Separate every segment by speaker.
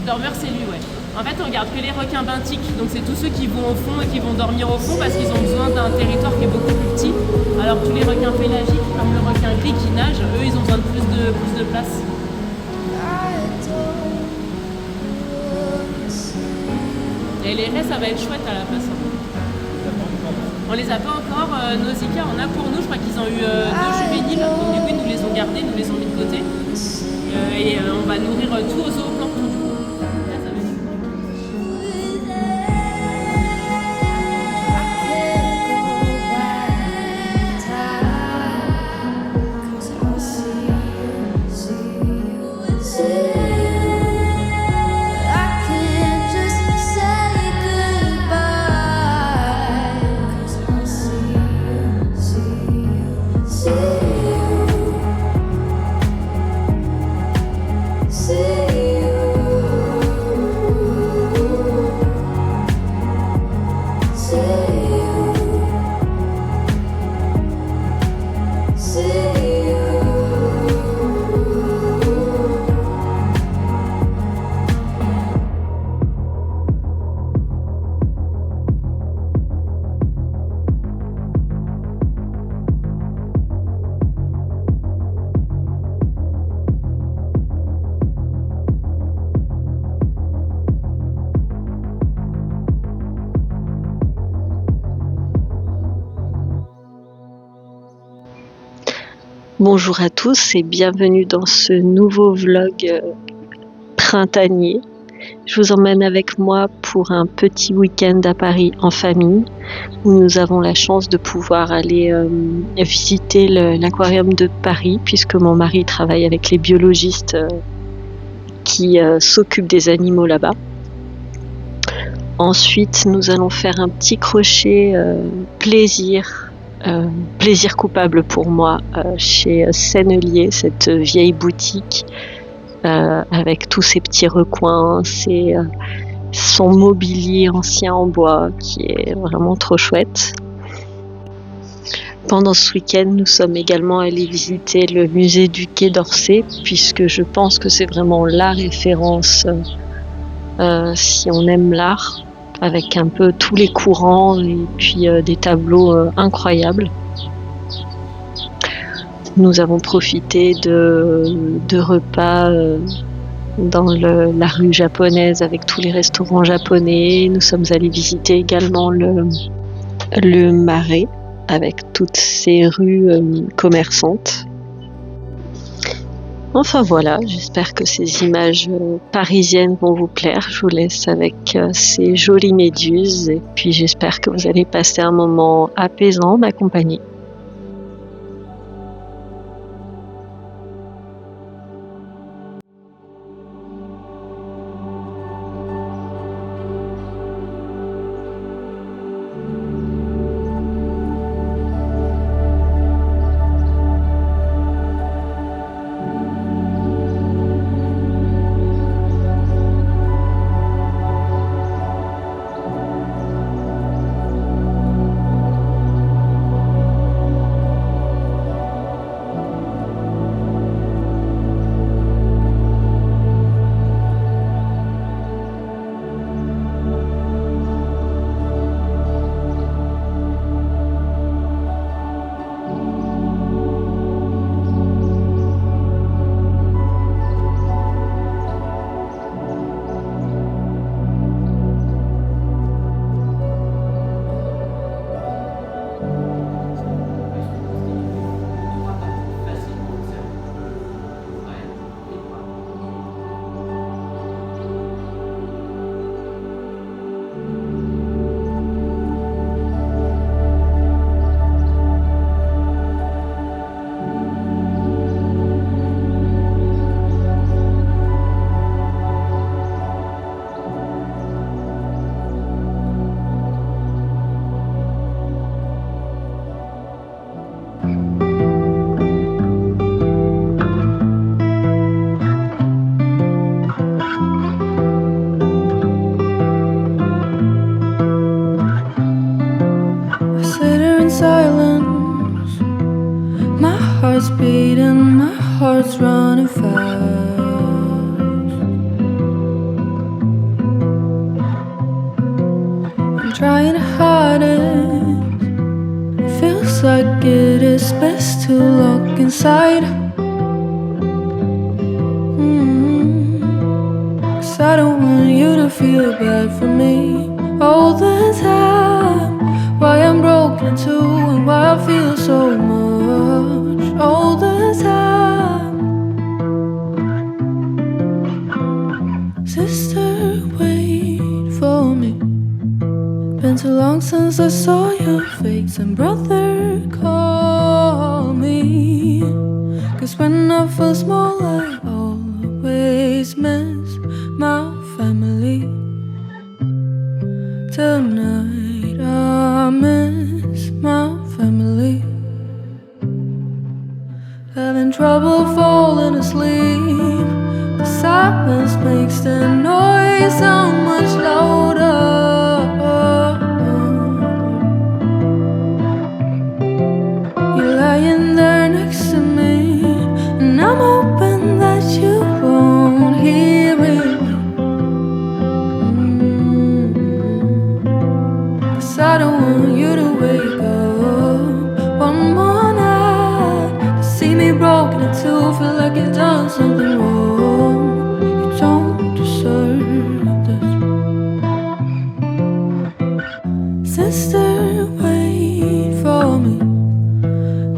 Speaker 1: Dormeur, c'est lui, ouais. En fait, on garde que les requins benthiques, donc c'est tous ceux qui vont au fond et qui vont dormir au fond parce qu'ils ont besoin d'un territoire qui est beaucoup plus petit. Alors tous les requins pélagiques, comme le requin gris qui nage, eux, ils ont besoin de plus de place. Et les raies, ça va être chouette à la place. On les a pas encore. Nausicaa en a pour nous. Je crois qu'ils ont eu 2 juvéniles. Donc du coup, ils nous les ont gardés, nous les ont mis de côté. Et on va nourrir tout au zooplancton.
Speaker 2: Bonjour à tous et bienvenue dans ce nouveau vlog printanier. Je vous emmène avec moi pour un petit week-end à Paris en famille où nous avons la chance de pouvoir aller visiter l'aquarium de Paris puisque mon mari travaille avec les biologistes qui s'occupent des animaux là-bas. Ensuite, nous allons faire un petit crochet plaisir coupable pour moi chez Sennelier, cette vieille boutique avec tous ces petits recoins, son mobilier ancien en bois qui est vraiment trop chouette. Pendant ce week-end, nous sommes également allés visiter le musée du Quai d'Orsay puisque je pense que c'est vraiment la référence si on aime l'art, avec un peu tous les courants et puis des tableaux incroyables. Nous avons profité de repas dans la rue japonaise avec tous les restaurants japonais. Nous sommes allés visiter également le Marais avec toutes ces rues commerçantes. Enfin voilà, j'espère que ces images parisiennes vont vous plaire. Je vous laisse avec ces jolies méduses et puis j'espère que vous allez passer un moment apaisant ma compagnie.
Speaker 3: running fast. I'm trying to hide it. Feels like it is best to look inside. 'Cause I don't want you to feel bad for me all the time. Why I'm broken too and why I feel so much all the time. Sister, wait for me. Been too long since I saw your face. And brother, call me. 'Cause when I feel small I always miss my family. Tonight I miss my family. Having trouble falling asleep. The silence makes the noise so much louder. You're lying there next to me, and I'm hoping that you won't hear it. 'Cause I don't want you to wake up one more night to see me broken and to feel like you've done something wrong. You don't deserve this. Sister, wait for me.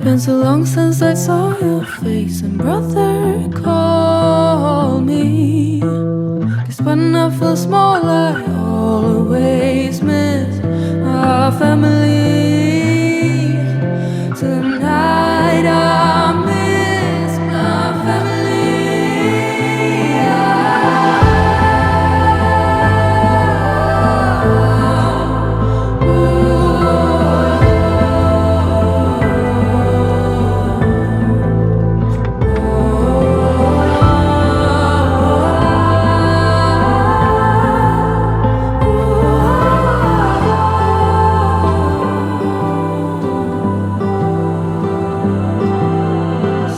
Speaker 3: Been so long since I saw your face. And brother, call me. 'Cause when I feel small I always miss my family. Tonight I miss my family.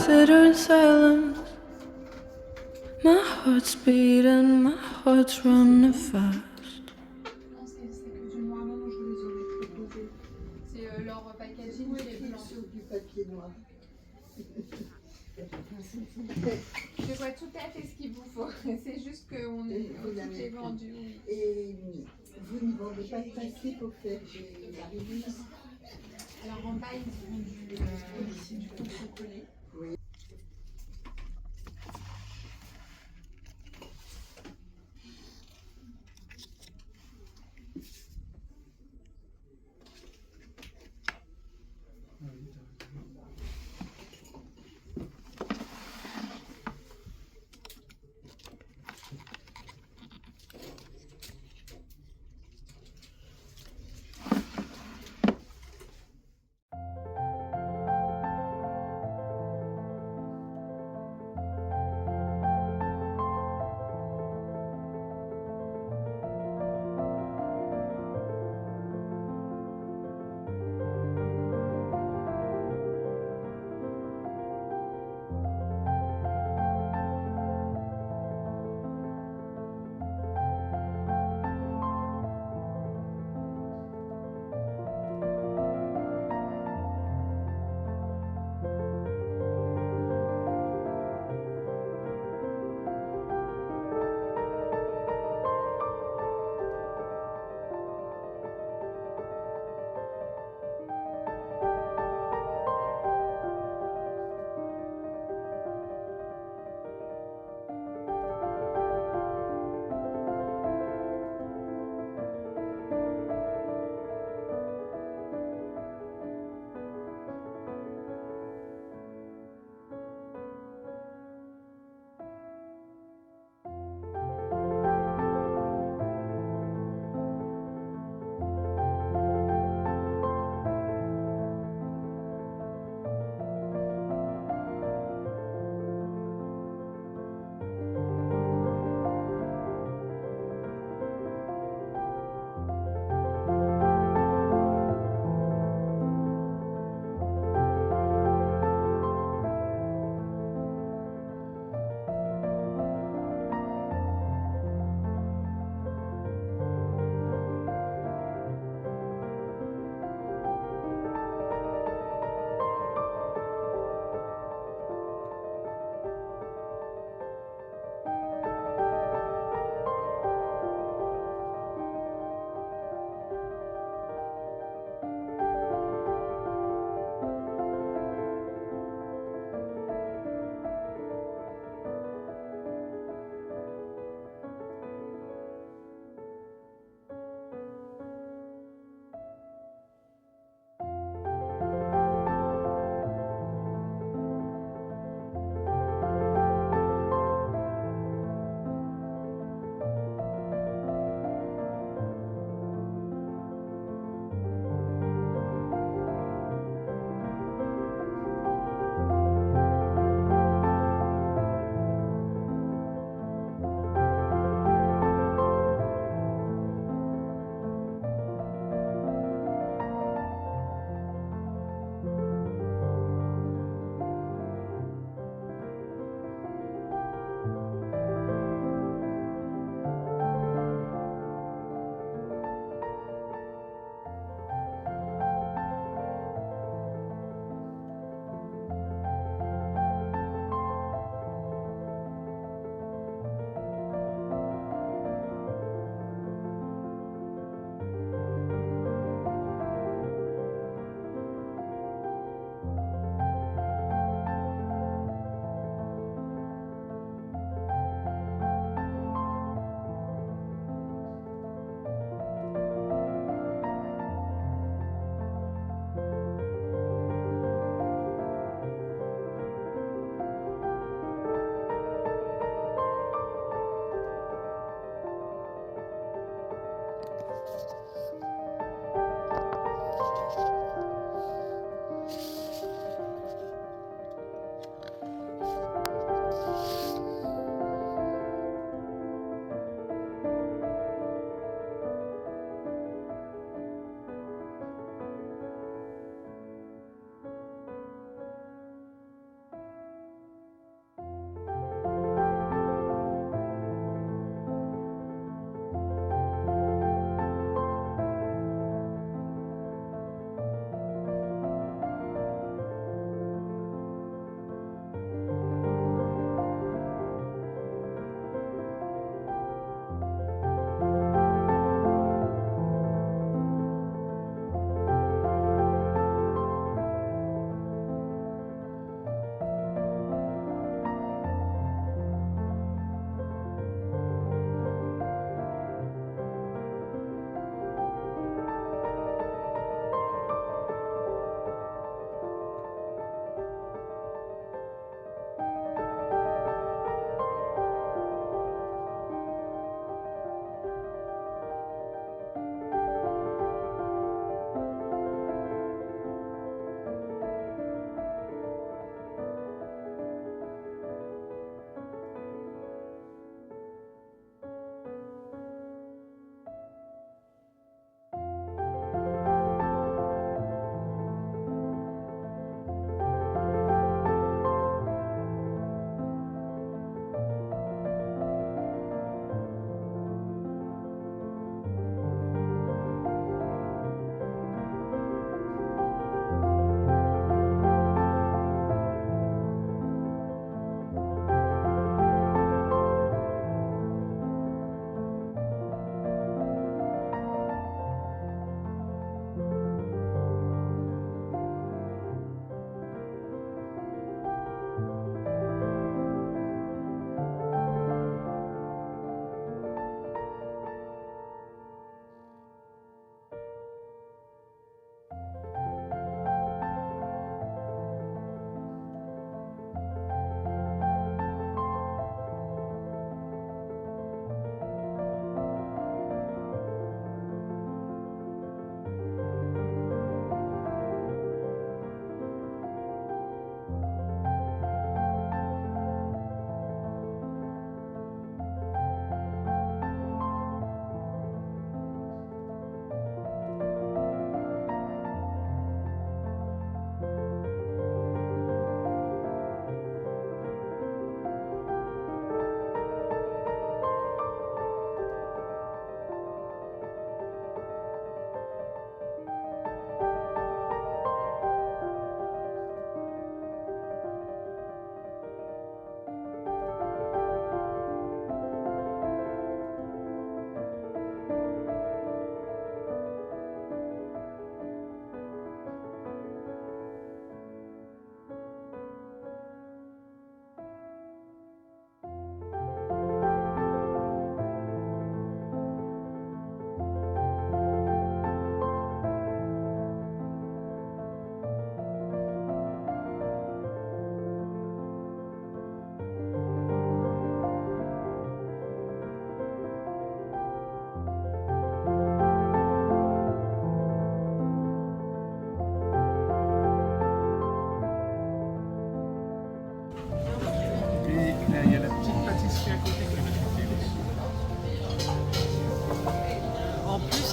Speaker 3: Sit her in silence. My heart's beating, my heart's running fast.
Speaker 4: C'est que du noir, non, je les aurais proposés. C'est leur packaging qui est blanc.
Speaker 5: Du papier noir.
Speaker 4: Je vois tout à fait ce qu'il vous faut. C'est juste qu'on est tout est vendu. Oui.
Speaker 5: Et vous ne vendez pas de papier pour faire la revue?
Speaker 4: Alors en bas, ils font du coco-collé.
Speaker 5: Oui.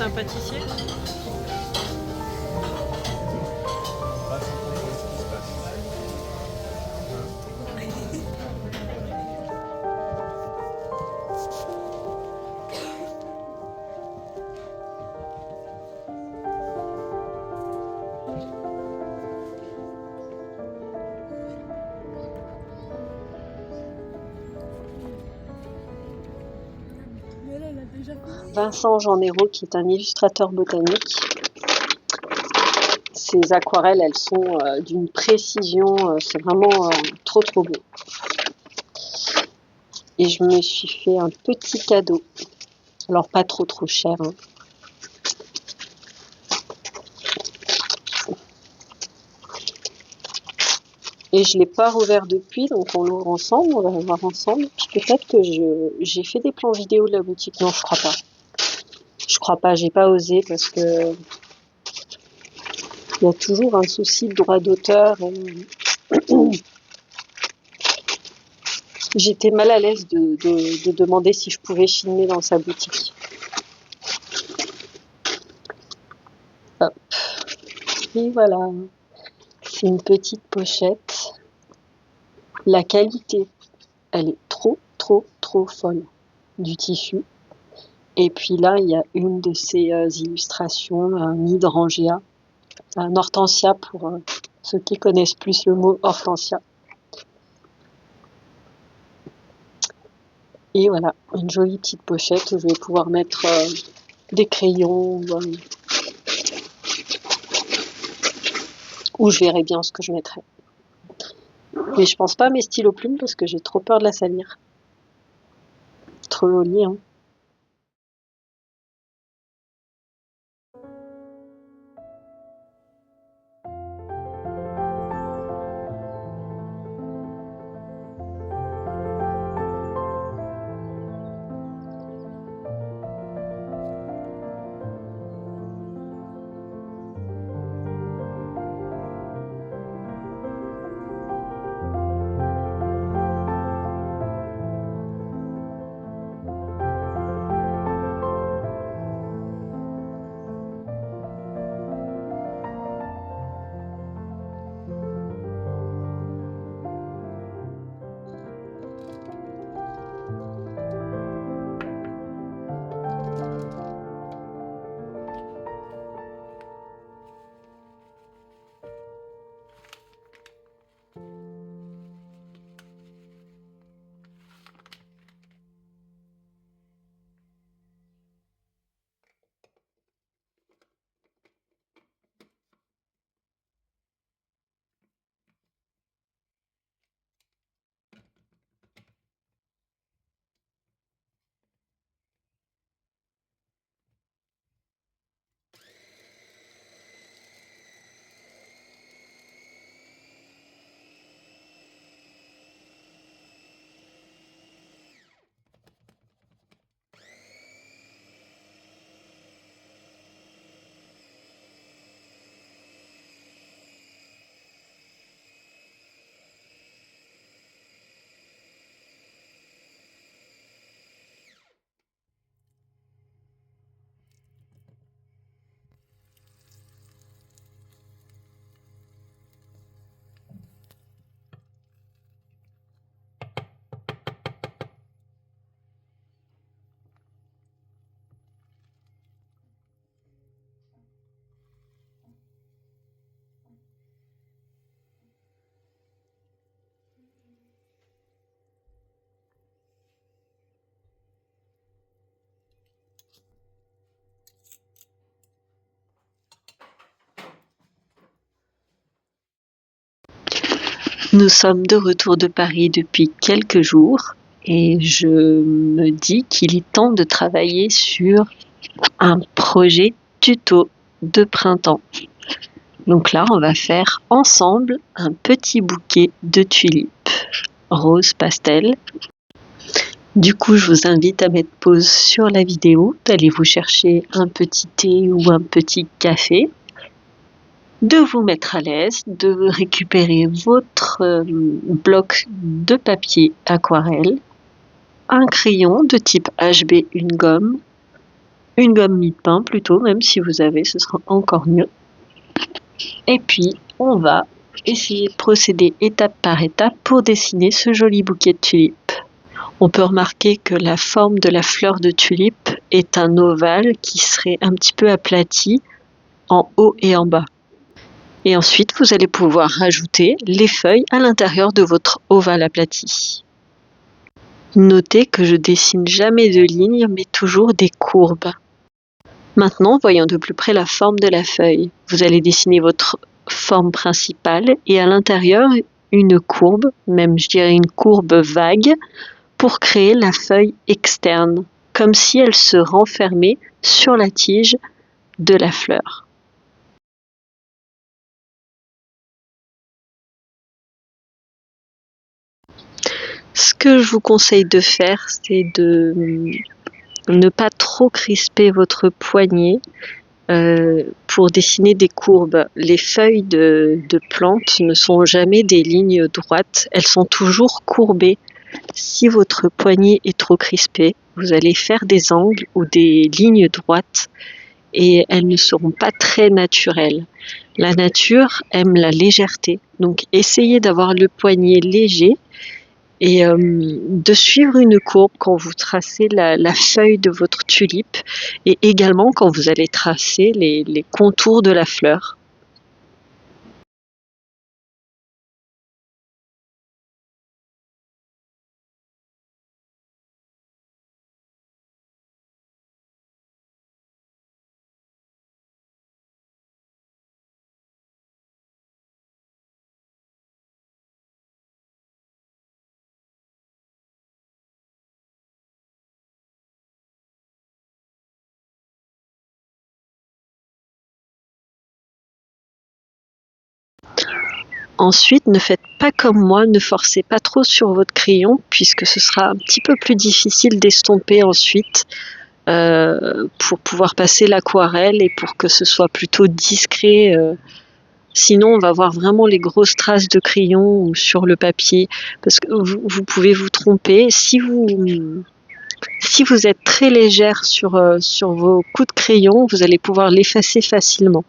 Speaker 2: c'est un pâtissier? Vincent Jeanero, qui est un illustrateur botanique. Ces aquarelles, elles sont d'une précision, c'est vraiment trop beau. Et je me suis fait un petit cadeau. Alors pas trop cher, hein. Et je l'ai pas rouvert depuis, donc on l'ouvre ensemble, on va le voir ensemble. Puis peut-être que j'ai fait des plans vidéo de la boutique. Non, je crois pas. Je crois pas, j'ai pas osé parce que il y a toujours un souci de droit d'auteur. J'étais mal à l'aise de demander si je pouvais filmer dans sa boutique. Hop. Et voilà. C'est une petite pochette. La qualité, elle est trop folle du tissu. Et puis là, il y a une de ces illustrations, un hydrangea, un hortensia pour ceux qui connaissent plus le mot hortensia. Et voilà, une jolie petite pochette où je vais pouvoir mettre des crayons où je verrai bien ce que je mettrai. Mais je pense pas à mes stylos plumes parce que j'ai trop peur de la salir. Trop joli, hein. Nous sommes de retour de Paris depuis quelques jours et je me dis qu'il est temps de travailler sur un projet tuto de printemps. Donc là, on va faire ensemble un petit bouquet de tulipes rose pastel. Du coup, je vous invite à mettre pause sur la vidéo, d'aller vous chercher un petit thé ou un petit café, de vous mettre à l'aise, de récupérer votre bloc de papier aquarelle, un crayon de type HB, une gomme, une gomme mie-de-pain plutôt, même si vous avez, ce sera encore mieux. Et puis, on va essayer de procéder étape par étape pour dessiner ce joli bouquet de tulipes. On peut remarquer que la forme de la fleur de tulipe est un ovale qui serait un petit peu aplati en haut et en bas. Et ensuite, vous allez pouvoir rajouter les feuilles à l'intérieur de votre ovale aplati. Notez que je dessine jamais de lignes, mais toujours des courbes. Maintenant, voyons de plus près la forme de la feuille. Vous allez dessiner votre forme principale et à l'intérieur, une courbe, même je dirais une courbe vague, pour créer la feuille externe, comme si elle se renfermait sur la tige de la fleur. Ce que je vous conseille de faire, c'est de ne pas trop crisper votre poignet pour dessiner des courbes. Les feuilles de plantes ne sont jamais des lignes droites, elles sont toujours courbées. Si votre poignet est trop crispé, vous allez faire des angles ou des lignes droites et elles ne seront pas très naturelles. La nature aime la légèreté, donc essayez d'avoir le poignet léger et de suivre une courbe quand vous tracez la feuille de votre tulipe et également quand vous allez tracer les contours de la fleur. Ensuite, ne faites pas comme moi, ne forcez pas trop sur votre crayon puisque ce sera un petit peu plus difficile d'estomper ensuite pour pouvoir passer l'aquarelle et pour que ce soit plutôt discret. Sinon, on va voir vraiment les grosses traces de crayon ou sur le papier parce que vous pouvez vous tromper. Si vous êtes très légère sur vos coups de crayon, vous allez pouvoir l'effacer facilement.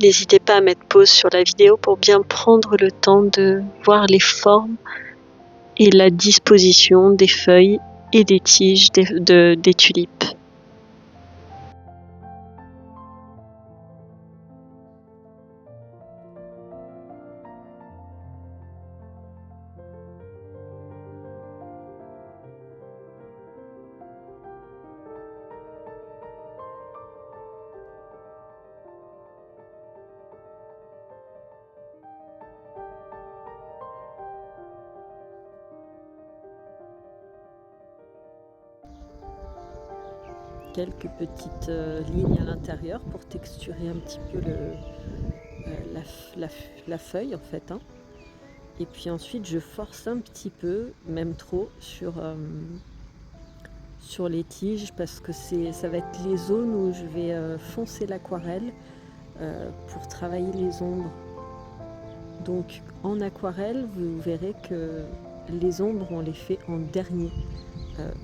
Speaker 2: N'hésitez pas à mettre pause sur la vidéo pour bien prendre le temps de voir les formes et la disposition des feuilles et des tiges des tulipes. Quelques petites lignes à l'intérieur pour texturer un petit peu la feuille en fait. Et puis ensuite je force un petit peu, même trop, sur les tiges parce que ça va être les zones où je vais foncer l'aquarelle pour travailler les ombres. Donc en aquarelle, vous verrez que les ombres on les fait en dernier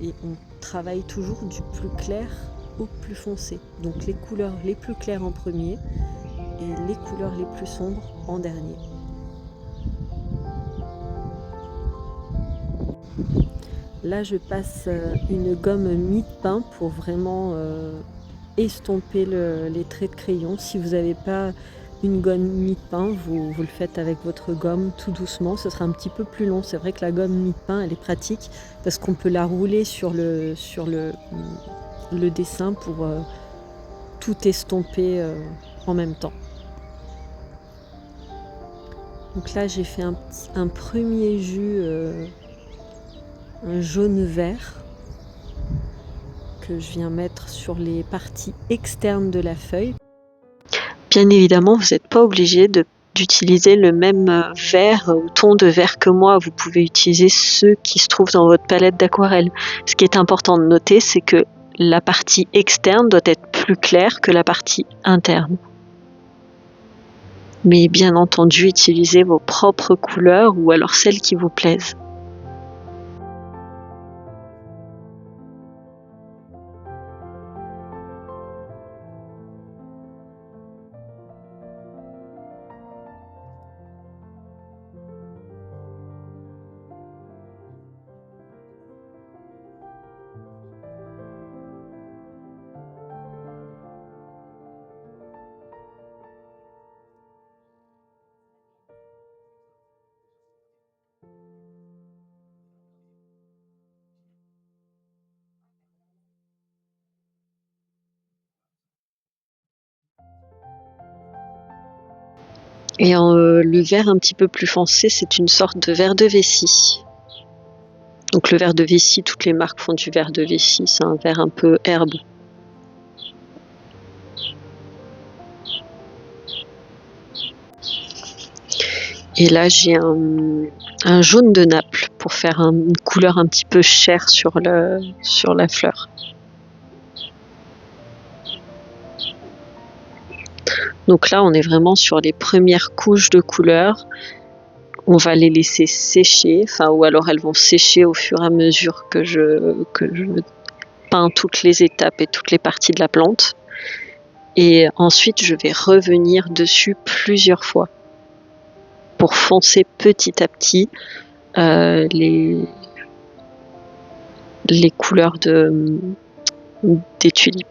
Speaker 2: et on travaille toujours du plus clair au plus foncé. Donc les couleurs les plus claires en premier et les couleurs les plus sombres en dernier. Là je passe une gomme mie-de-pain pour vraiment estomper les traits de crayon. Si vous n'avez pas une gomme mie-de-pain, vous le faites avec votre gomme tout doucement, ce sera un petit peu plus long. C'est vrai que la gomme mie-de-pain elle est pratique parce qu'on peut la rouler sur le dessin pour tout estomper en même temps. Donc là j'ai fait un premier jus un jaune-vert que je viens mettre sur les parties externes de la feuille. Bien évidemment, vous n'êtes pas obligé d'utiliser le même vert ou ton de vert que moi. Vous pouvez utiliser ceux qui se trouvent dans votre palette d'aquarelle. Ce qui est important de noter, c'est que la partie externe doit être plus clair que la partie interne. Mais bien entendu, utilisez vos propres couleurs ou alors celles qui vous plaisent. Et le vert un petit peu plus foncé, c'est une sorte de verre de vessie. Donc le verre de vessie, toutes les marques font du verre de vessie, c'est un verre un peu herbe. Et là j'ai un jaune de Naples pour faire une couleur un petit peu chair sur la fleur. Donc là on est vraiment sur les premières couches de couleurs. On va les laisser sécher, ou alors elles vont sécher au fur et à mesure que je peins toutes les étapes et toutes les parties de la plante. Et ensuite je vais revenir dessus plusieurs fois pour foncer petit à petit les couleurs des tulipes.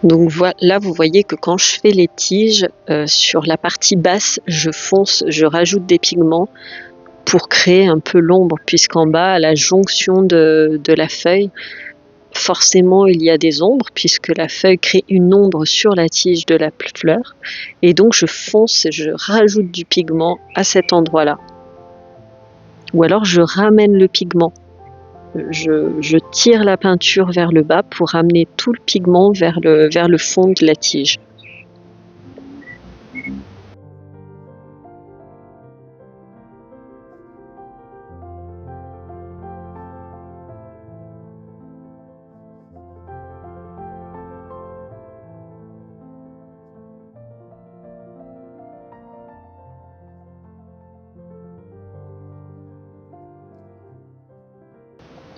Speaker 2: Donc là, vous voyez que quand je fais les tiges, sur la partie basse, je fonce, je rajoute des pigments pour créer un peu l'ombre, puisqu'en bas, à la jonction de la feuille, forcément il y a des ombres, puisque la feuille crée une ombre sur la tige de la fleur. Et donc je fonce et je rajoute du pigment à cet endroit-là. Ou alors je ramène le pigment. Je tire la peinture vers le bas pour ramener tout le pigment vers le fond de la tige.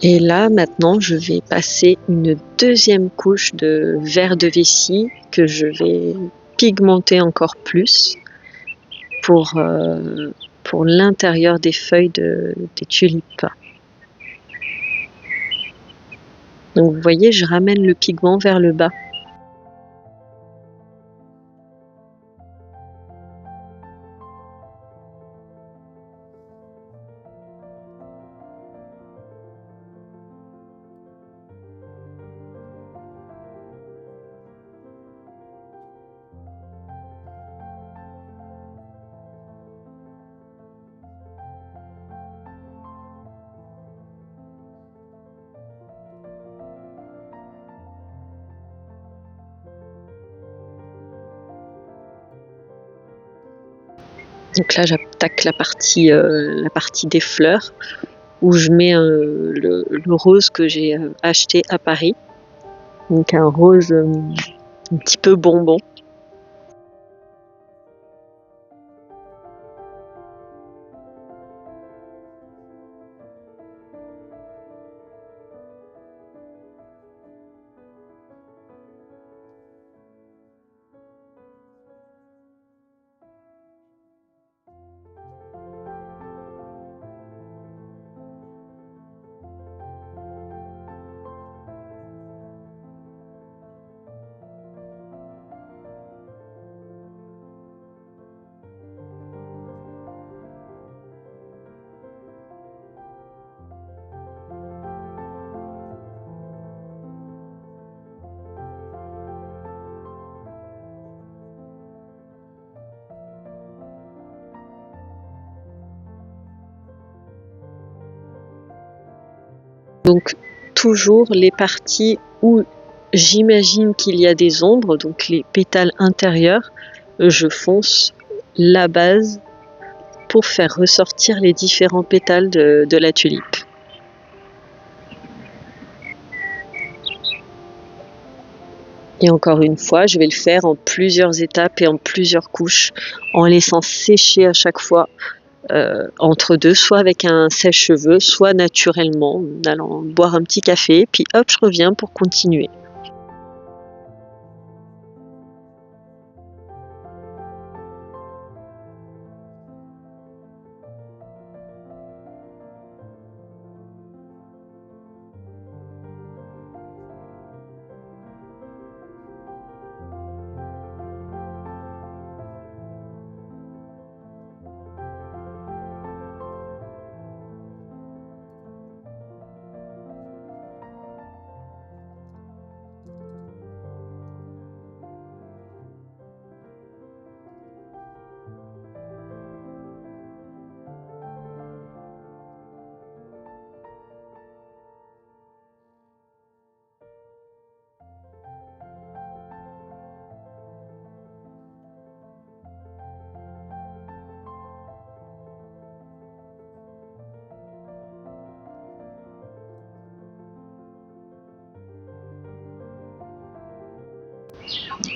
Speaker 2: Et là, maintenant, je vais passer une deuxième couche de verre de vessie que je vais pigmenter encore plus pour l'intérieur des feuilles des tulipes. Donc vous voyez, je ramène le pigment vers le bas. Donc là, j'attaque la partie des fleurs où je mets le rose que j'ai acheté à Paris. Donc un rose un petit peu bonbon. Donc toujours les parties où j'imagine qu'il y a des ombres, donc les pétales intérieurs, je fonce la base pour faire ressortir les différents pétales de la tulipe. Et encore une fois, je vais le faire en plusieurs étapes et en plusieurs couches, en laissant sécher à chaque fois entre deux, soit avec un sèche-cheveux, soit naturellement, en allant boire un petit café, puis hop, je reviens pour continuer.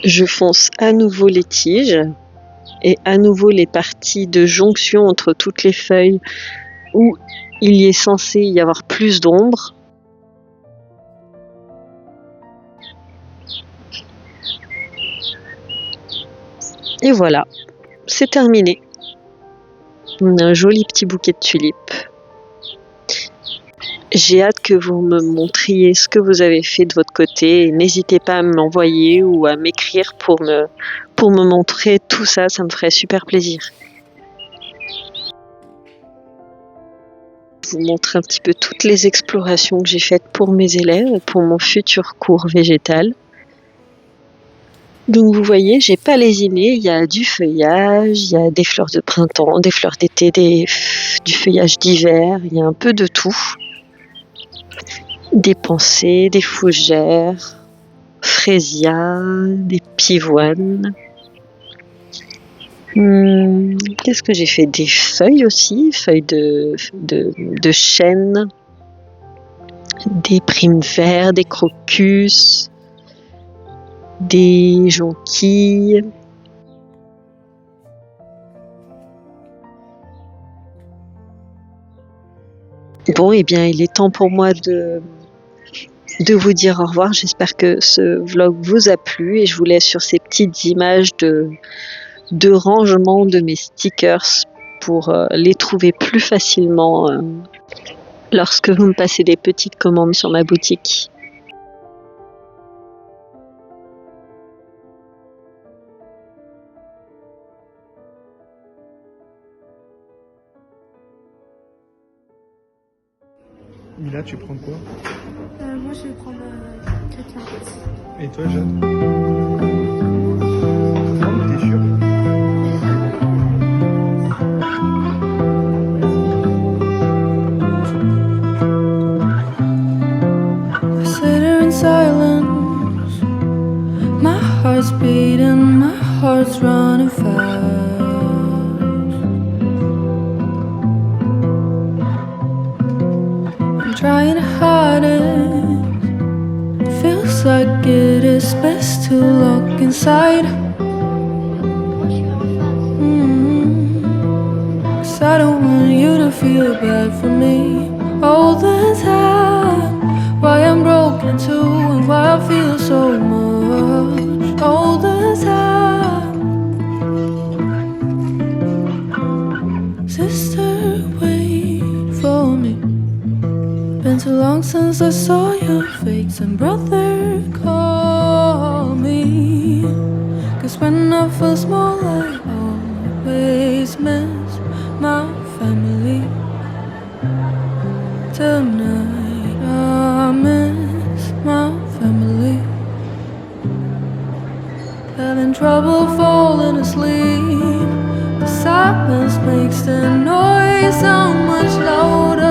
Speaker 2: Je fonce à nouveau les tiges et à nouveau les parties de jonction entre toutes les feuilles où il y est censé y avoir plus d'ombre. Et voilà, c'est terminé. On a un joli petit bouquet de tulipes. J'ai hâte que vous me montriez ce que vous avez fait de votre côté. N'hésitez pas à m'envoyer ou à m'écrire pour me montrer tout ça, ça me ferait super plaisir. Je vous montre un petit peu toutes les explorations que j'ai faites pour mes élèves, pour mon futur cours végétal. Donc vous voyez, j'ai pas lésiné, il y a du feuillage, il y a des fleurs de printemps, des fleurs d'été, du feuillage d'hiver, il y a un peu de tout. Des pensées, des fougères, fraisias, des pivoines. Qu'est-ce que j'ai fait? Des feuilles aussi, feuilles de chêne, des primes verts, des crocus, des jonquilles. Bon, eh bien, il est temps pour moi de vous dire au revoir. J'espère que ce vlog vous a plu et je vous laisse sur ces petites images de rangement de mes stickers pour les trouver plus facilement lorsque vous me passez des petites commandes sur ma boutique.
Speaker 6: Mila, tu prends quoi?
Speaker 4: Moi, je vais prendre cacahuètes.
Speaker 6: Et toi, Jeanne? T'es sûre?
Speaker 3: I sit here in silence. My heart's beating, my heart's running fast. I'm trying to hide it. Feels like it is best to look inside. 'Cause I don't want you to feel bad for me all the time. Why I'm broken too and why I feel so much all the time. Sister, wait for me. Been too long since I saw your face. And brother, call me. 'Cause when I feel small I always miss my family. Tonight I miss my family. Having trouble falling asleep. The silence makes the noise sound much louder.